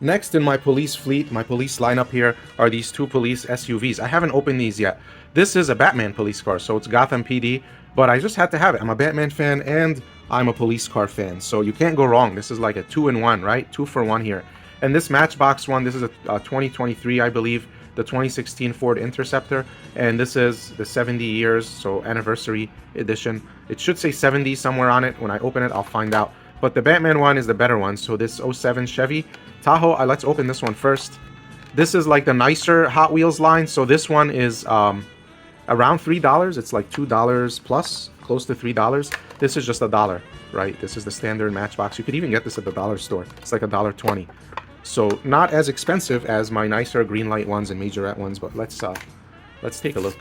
Next in my police fleet, my police lineup here, are these two police SUVs. I haven't opened these yet. This is a Batman police car, so it's Gotham PD, but I just had to have it. I'm a Batman fan and I'm a police car fan, so you can't go wrong. This is like a 2-in-1, right? 2 for 1 here. And this Matchbox one, this is a 2023, I believe, the 2016 Ford Interceptor, and this is the 70 years, so anniversary edition. It should say 70 somewhere on it. When I open it, I'll find out. But the Batman one is the better one. So this 07 Chevy Tahoe, let's open this one first. This is like the nicer Hot Wheels line. So this one is around $3. It's like $2 plus, close to $3. This is just $1, right? This is the standard Matchbox. You could even get this at the dollar store. It's like $1.20. So not as expensive as my nicer green light ones and majorette ones, but let's take a look.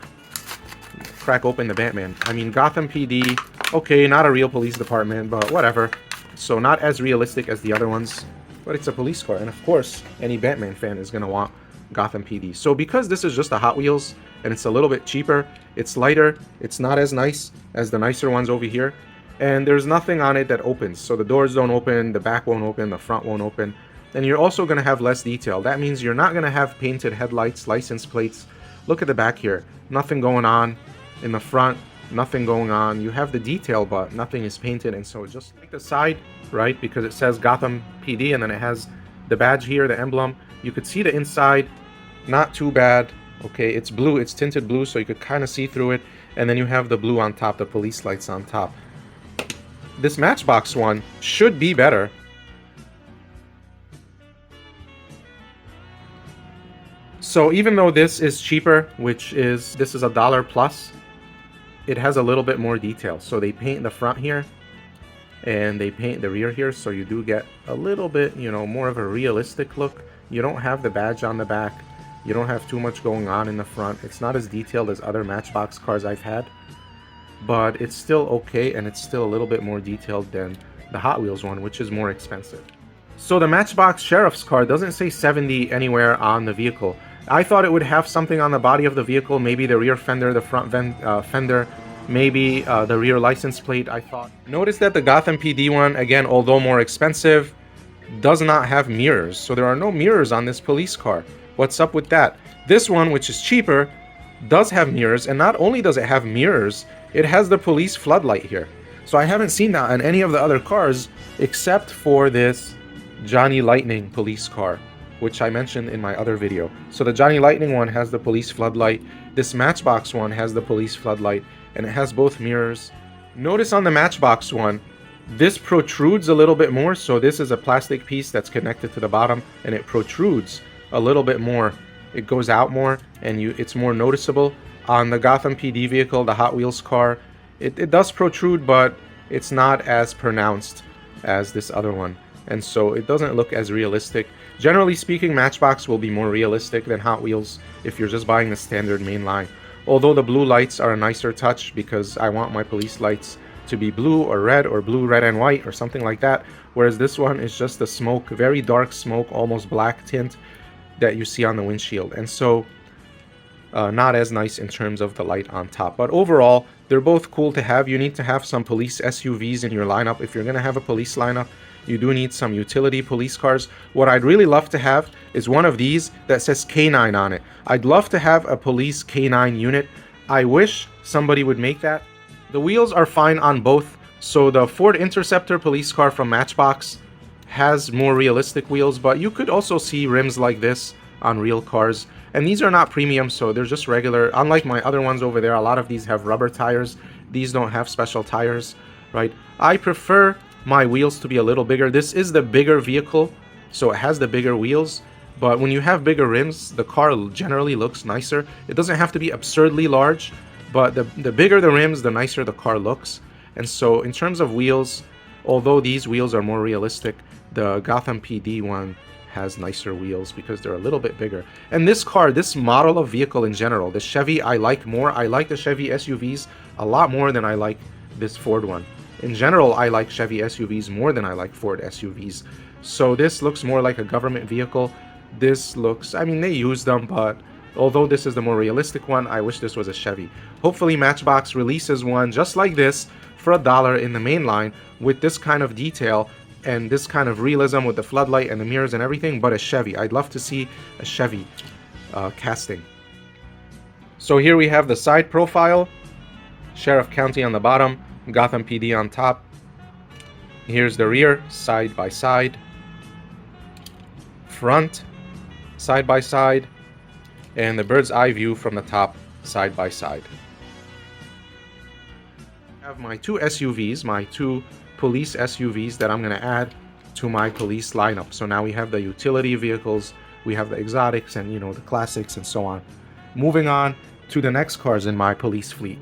Crack open the Batman. I mean, Gotham PD, okay, not a real police department, but whatever. So not as realistic as the other ones, but it's a police car, and of course, any Batman fan is gonna want Gotham PD. So because this is just a Hot Wheels and it's a little bit cheaper, it's lighter, it's not as nice as the nicer ones over here, and there's nothing on it that opens. So the doors don't open, the back won't open, the front won't open. And you're also going to have less detail. That means you're not going to have painted headlights, license plates. Look at the back here. Nothing going on. In the front, nothing going on. You have the detail, but nothing is painted. And so just like the side, right, because it says Gotham PD and then it has the badge here, the emblem. You could see the inside. Not too bad. Okay, it's blue. It's tinted blue, so you could kind of see through it. And then you have the blue on top, the police lights on top. This Matchbox one should be better. So even though this is cheaper, this is $1 plus, it has a little bit more detail. So they paint the front here and they paint the rear here, so you do get a little bit, you know, more of a realistic look. You don't have the badge on the back. You don't have too much going on in the front. It's not as detailed as other Matchbox cars I've had, but it's still okay, and it's still a little bit more detailed than the Hot Wheels one, which is more expensive. So the Matchbox Sheriff's car doesn't say 70 anywhere on the vehicle. I thought it would have something on the body of the vehicle, maybe the rear fender, the front fender, maybe the rear license plate, I thought. Notice that the Gotham PD one, again, although more expensive, does not have mirrors. So there are no mirrors on this police car. What's up with that? This one, which is cheaper, does have mirrors, and not only does it have mirrors, it has the police floodlight here. So I haven't seen that on any of the other cars except for this Johnny Lightning police car, which I mentioned in my other video. So the Johnny Lightning one has the police floodlight. This Matchbox one has the police floodlight, and it has both mirrors. Notice on the Matchbox one, this protrudes a little bit more. So this is a plastic piece that's connected to the bottom, and it protrudes a little bit more. It goes out more, and it's more noticeable. On the Gotham PD vehicle, the Hot Wheels car, it does protrude, but it's not as pronounced as this other one. And so it doesn't look as realistic. Generally speaking, Matchbox will be more realistic than Hot Wheels if you're just buying the standard main line. Although the blue lights are a nicer touch, because I want my police lights to be blue or red, or blue, red, and white, or something like that. Whereas this one is just the smoke, very dark smoke, almost black tint that you see on the windshield. And so not as nice in terms of the light on top. But overall, they're both cool to have. You need to have some police SUVs in your lineup. If you're going to have a police lineup, you do need some utility police cars. What I'd really love to have is one of these that says K9 on it. I'd love to have a police K9 unit. I wish somebody would make that. The wheels are fine on both. So the Ford Interceptor police car from Matchbox has more realistic wheels, but you could also see rims like this on real cars. And these are not premium, so they're just regular. Unlike my other ones over there, a lot of these have rubber tires. These don't have special tires, right? I prefer my wheels to be a little bigger. This is the bigger vehicle, so it has the bigger wheels. But when you have bigger rims, the car generally looks nicer. It doesn't have to be absurdly large, but the bigger the rims, the nicer the car looks. And so in terms of wheels, although these wheels are more realistic, the Gotham PD one has nicer wheels because they're a little bit bigger. And this car, this model of vehicle in general, the Chevy, I like more. I like the Chevy SUVs a lot more than I like this Ford one. In general, I like Chevy SUVs more than I like Ford SUVs. So this looks more like a government vehicle. This looks, I mean, they use them, but although this is the more realistic one, I wish this was a Chevy. Hopefully Matchbox releases one just like this for $1 in the main line with this kind of detail and this kind of realism with the floodlight and the mirrors and everything, but a Chevy. I'd love to see a Chevy casting. So here we have the side profile, Sheriff County on the bottom, Gotham PD on top. Here's the rear, side by side, front, side by side, and the bird's eye view from the top, side by side. I have my two SUVs, my two police SUVs that I'm going to add to my police lineup. So now we have the utility vehicles, we have the exotics, and the classics and so on. Moving on to the next cars in my police fleet.